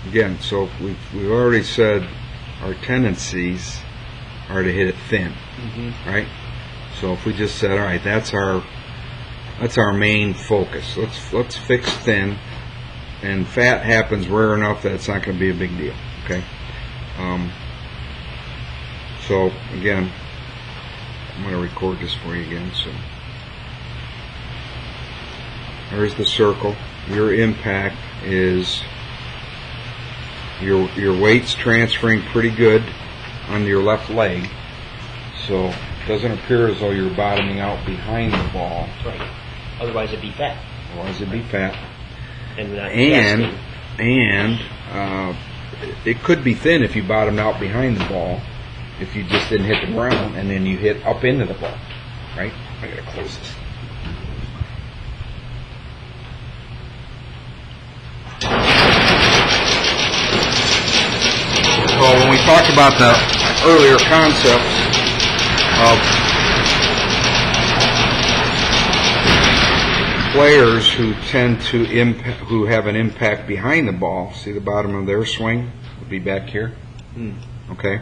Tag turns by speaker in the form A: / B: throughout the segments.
A: again, so we've already said our tendencies are to hit it thin, right? So if we just said, all right, that's our main focus. Let's fix thin, and fat happens rare enough that it's not going to be a big deal. Okay. So again, I'm going to record this for you again. So there's the circle. Your impact is your weight's transferring pretty good on your left leg, so it doesn't appear as though you're bottoming out behind the ball.
B: That's right. Otherwise it'd be fat.
A: And it could be thin if you bottomed out behind the ball, if you just didn't hit the ground and then you hit up into the ball, right? I gotta close this. So when we talked about the earlier concepts of players who tend to who have an impact behind the ball, see the bottom of their swing would be back here. Okay,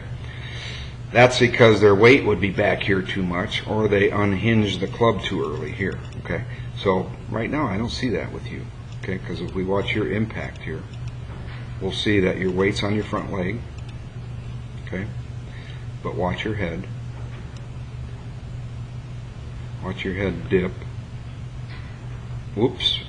A: that's because their weight would be back here too much, or they unhinge the club too early here. Okay, so right now I don't see that with you. Okay, because if we watch your impact here, we'll see that your weight's on your front leg. Okay, but watch your head. Watch your head dip. Whoops.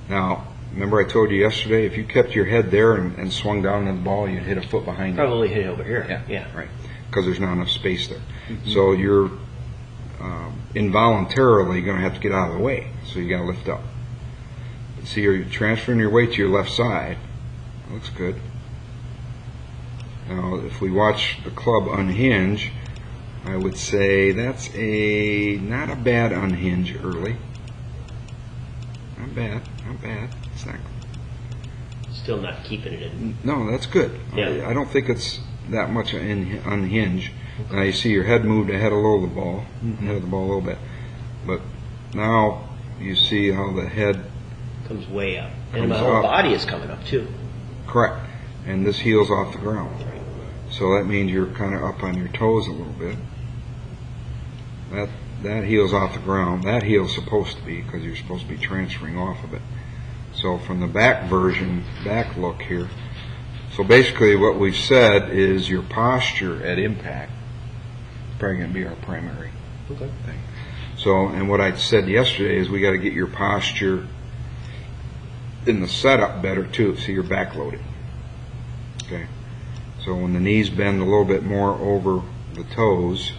A: Now, remember I told you yesterday, if you kept your head there and swung down on the ball, you'd hit a foot behind you.
B: Probably hit it over here. Yeah.
A: Right. Because there's not enough space there. So you're involuntarily going to have to get out of the way. So you got to lift up. See, you're transferring your weight to your left side. That looks good. Now, if we watch the club unhinge, I would say that's not a bad unhinge early. Not bad. It's not.
B: Still not keeping it in.
A: No, that's good.
B: Yeah.
A: I don't think it's that much unhinge. Now you see your head moved ahead of the ball, ahead of the ball a little bit, but now you see how the head
B: comes way up, and my whole body is coming up too.
A: Correct. And this heel's off the ground. So that means you're kind of up on your toes a little bit. That heel's off the ground. That heel's supposed to be, because you're supposed to be transferring off of it. So from the back look here, so basically what we've said is your posture at impact is probably going to be our primary thing. So, and what I said yesterday is we got to get your posture in the setup better too, so you're backloaded. Okay. So when the knees bend a little bit more over the toes,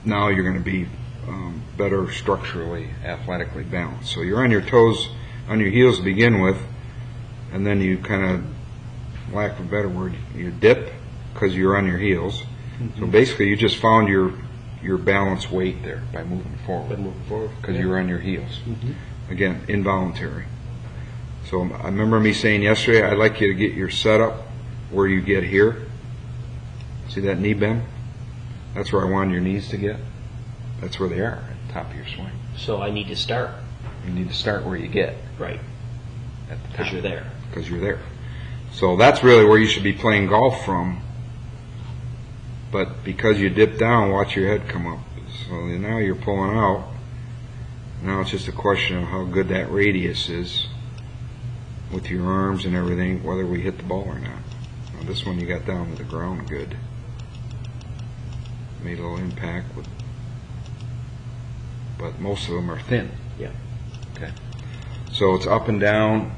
A: now you're going to be better structurally, athletically balanced. So you're on your toes, on your heels to begin with, and then you kind of, lack of a better word, you dip because you're on your heels. So basically you just found your balance weight there by moving forward because you're on your heels. Again, involuntary. So I remember me saying yesterday, I'd like you to get your setup where you get here. See that knee bend? That's where I wanted your knees to get. That's where they are, at the top of your swing.
B: So I need to start.
A: You need to start where you get.
B: Right.
A: At the top.
B: Because you're there.
A: Because you're there. So that's really where you should be playing golf from. But because you dip down, watch your head come up. So now you're pulling out. Now it's just a question of how good that radius is with your arms and everything, whether we hit the ball or not. Now this one you got down to the ground good. Made a little impact, but most of them are thin.
B: Yeah.
A: Okay. So it's up and down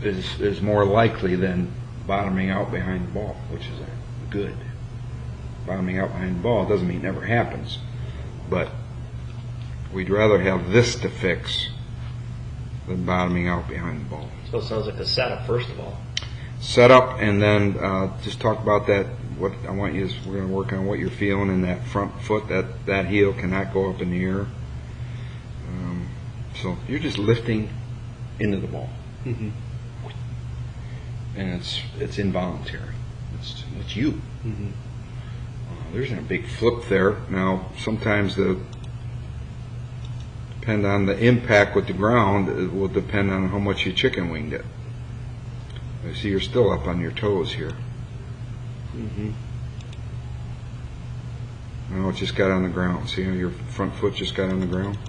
A: is more likely than bottoming out behind the ball, which is good. Bottoming out behind the ball doesn't mean it never happens, but we'd rather have this to fix than bottoming out behind the ball.
B: So it sounds like a setup, first of all.
A: Setup, and then just talk about that. What I want you is we're going to work on what you're feeling in that front foot. That heel cannot go up in the air. So you're just lifting into the ball, and it's involuntary. It's you. There's a big flip there. Now sometimes depending depend on the impact with the ground. It will depend on how much you chicken winged it. You see, you're still up on your toes here.
B: Mm-hmm.
A: Now it just got on the ground. See how your front foot just got on the ground?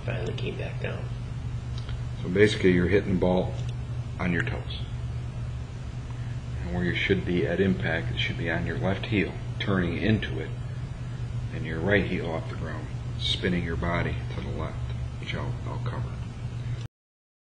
B: Finally came back down.
A: So basically you're hitting the ball on your toes. And where you should be at impact, it should be on your left heel, turning into it, and your right heel off the ground, spinning your body to the left, which I'll cover.